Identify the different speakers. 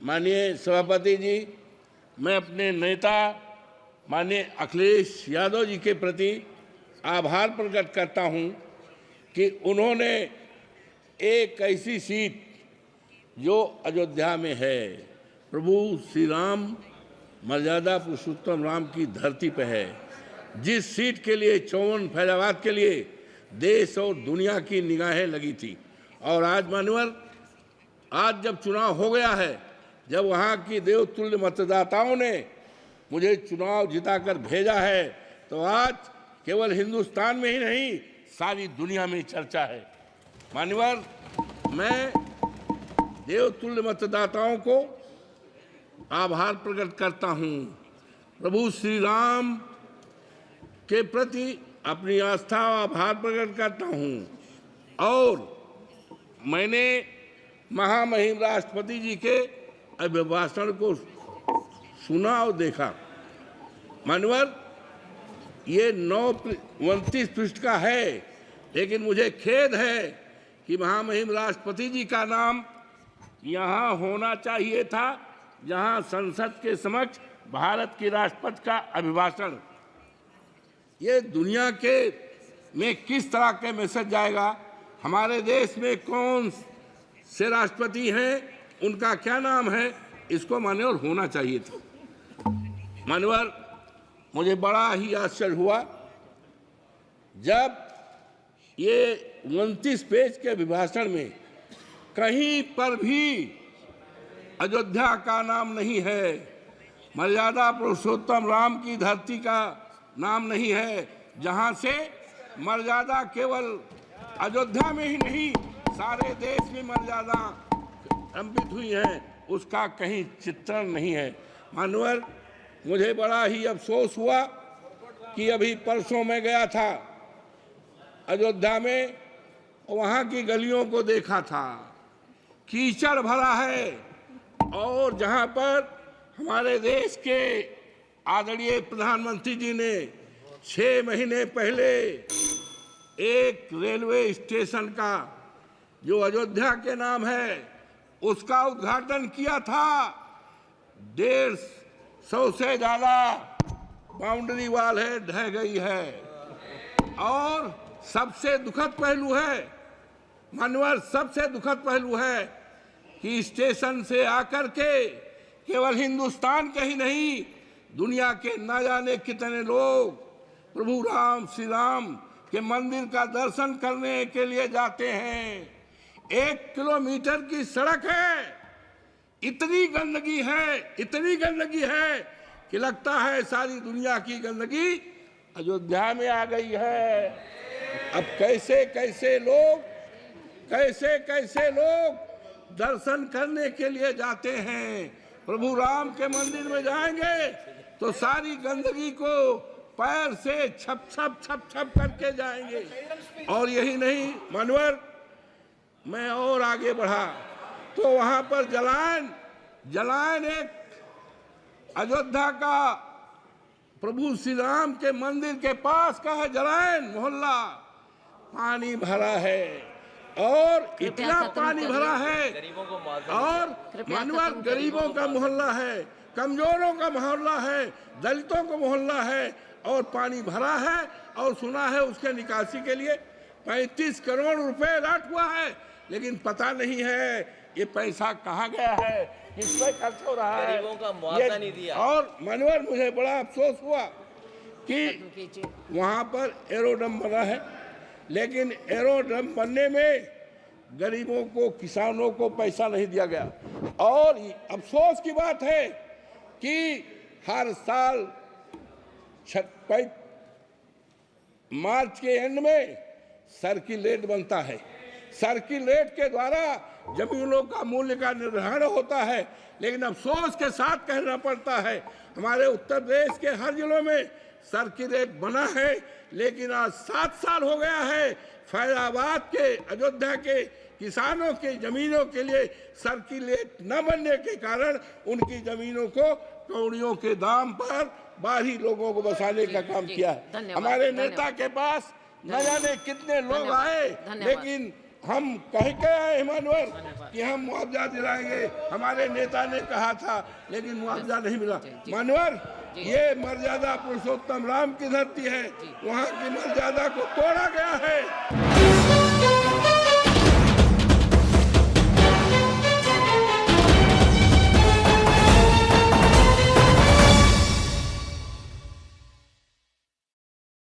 Speaker 1: माननीय सभापति जी, मैं अपने नेता माननीय अखिलेश यादव जी के प्रति आभार प्रकट करता हूं कि उन्होंने एक ऐसी सीट जो अयोध्या में है, प्रभु श्री राम मर्यादा पुरुषोत्तम राम की धरती पर है, जिस सीट के लिए 54 फैजाबाद के लिए देश और दुनिया की निगाहें लगी थी। और आज मान्यवर, आज जब चुनाव हो गया है, जब वहाँ की देवतुल्य मतदाताओं ने मुझे चुनाव जिताकर भेजा है, तो आज केवल हिंदुस्तान में ही नहीं, सारी दुनिया में चर्चा है। मान्यवर, मैं देवतुल्य मतदाताओं को आभार प्रकट करता हूँ। प्रभु श्री राम के प्रति अपनी आस्था और आभार प्रकट करता हूँ। और मैंने महामहिम राष्ट्रपति जी के अभिभाषण को सुना और देखा। मान्यवर, ये 29 पृष्ठ का है, लेकिन मुझे खेद है कि महामहिम राष्ट्रपति जी का नाम यहाँ होना चाहिए था, जहाँ संसद के समक्ष भारत के राष्ट्रपति का अभिभाषण। ये दुनिया के में किस तरह के मैसेज जाएगा? हमारे देश में कौन से राष्ट्रपति हैं, उनका क्या नाम है, इसको मान्यवर होना चाहिए था। मान्यवर, मुझे बड़ा ही आश्चर्य हुआ जब ये 29 पेज के अभिभाषण में कहीं पर भी अयोध्या का नाम नहीं है, मर्यादा पुरुषोत्तम राम की धरती का नाम नहीं है, जहां से मर्यादा केवल अयोध्या में ही नहीं, सारे देश में मर्यादा अंकित हुई है, उसका कहीं चित्रण नहीं है। मान्यवर, मुझे बड़ा ही अफसोस हुआ कि अभी परसों मैं गया था अयोध्या में, वहाँ की गलियों को देखा था, कीचड़ भरा है। और जहाँ पर हमारे देश के आदरणीय प्रधानमंत्री जी ने 6 महीने पहले एक रेलवे स्टेशन का जो अयोध्या के नाम है, उसका उद्घाटन किया था। 150 से ज़्यादा बाउंड्री वाल है, ढह गई है। और सबसे दुखद पहलू है मान्यवर, सबसे दुखद पहलू है कि स्टेशन से आकर के केवल हिंदुस्तान के ही नहीं, दुनिया के न जाने कितने लोग प्रभु राम श्री राम के मंदिर का दर्शन करने के लिए जाते हैं। 1 किलोमीटर की सड़क है, इतनी गंदगी है, इतनी गंदगी है कि लगता है सारी दुनिया की गंदगी अयोध्या में आ गई है। अब कैसे कैसे लोग दर्शन करने के लिए जाते हैं, प्रभु राम के मंदिर में जाएंगे तो सारी गंदगी को पैर से छप करके जाएंगे। और यही नहीं मान्यवर, मैं और आगे बढ़ा तो वहां पर जलायन एक अयोध्या का प्रभु श्री राम के मंदिर के पास का है जलायन मोहल्ला, पानी भरा है। और इतना पानी भरा है, और मानवर गरीबों का मोहल्ला है, कमजोरों का मोहल्ला है, दलितों का मोहल्ला है, और पानी भरा है। और सुना है उसके निकासी के लिए 35 करोड़ रुपए अलॉट हुआ है, लेकिन पता नहीं है ये पैसा कहाँ गया है, किस पे खर्च हो रहा है, गरीबों का मुआवजा नहीं दिया। और मान्यवर, मुझे बड़ा अफसोस हुआ कि वहाँ पर एरोड्रम बना है, लेकिन एरोड्रम बनने में गरीबों को, किसानों को पैसा नहीं दिया गया। और अफसोस की बात है कि हर साल मार्च के एंड में सर्किलेट बनता है, सर्किलेट के द्वारा जमीनों का मूल्य का निर्धारण होता है। लेकिन अफसोस के साथ कहना पड़ता है, हमारे उत्तर प्रदेश के हर जिलों में सर्किलेट बना है, लेकिन आज 7 साल हो गया है फैजाबाद के, अयोध्या के किसानों की जमीनों के लिए सर्किलेट न बनने के कारण उनकी जमीनों को कौड़ियों के दाम पर बाहरी लोगों को बसाने का काम किया है। हमारे नेता के पास न जाने कितने लोग आए, लेकिन हम कह के आए इमानुअल कि हम मुआवजा दिलाएंगे, हमारे नेता ने कहा था, लेकिन मुआवजा नहीं मिला। मानवर, ये मर्यादा पुरुषोत्तम राम की धरती है, वहाँ की मर्यादा को तोड़ा गया है।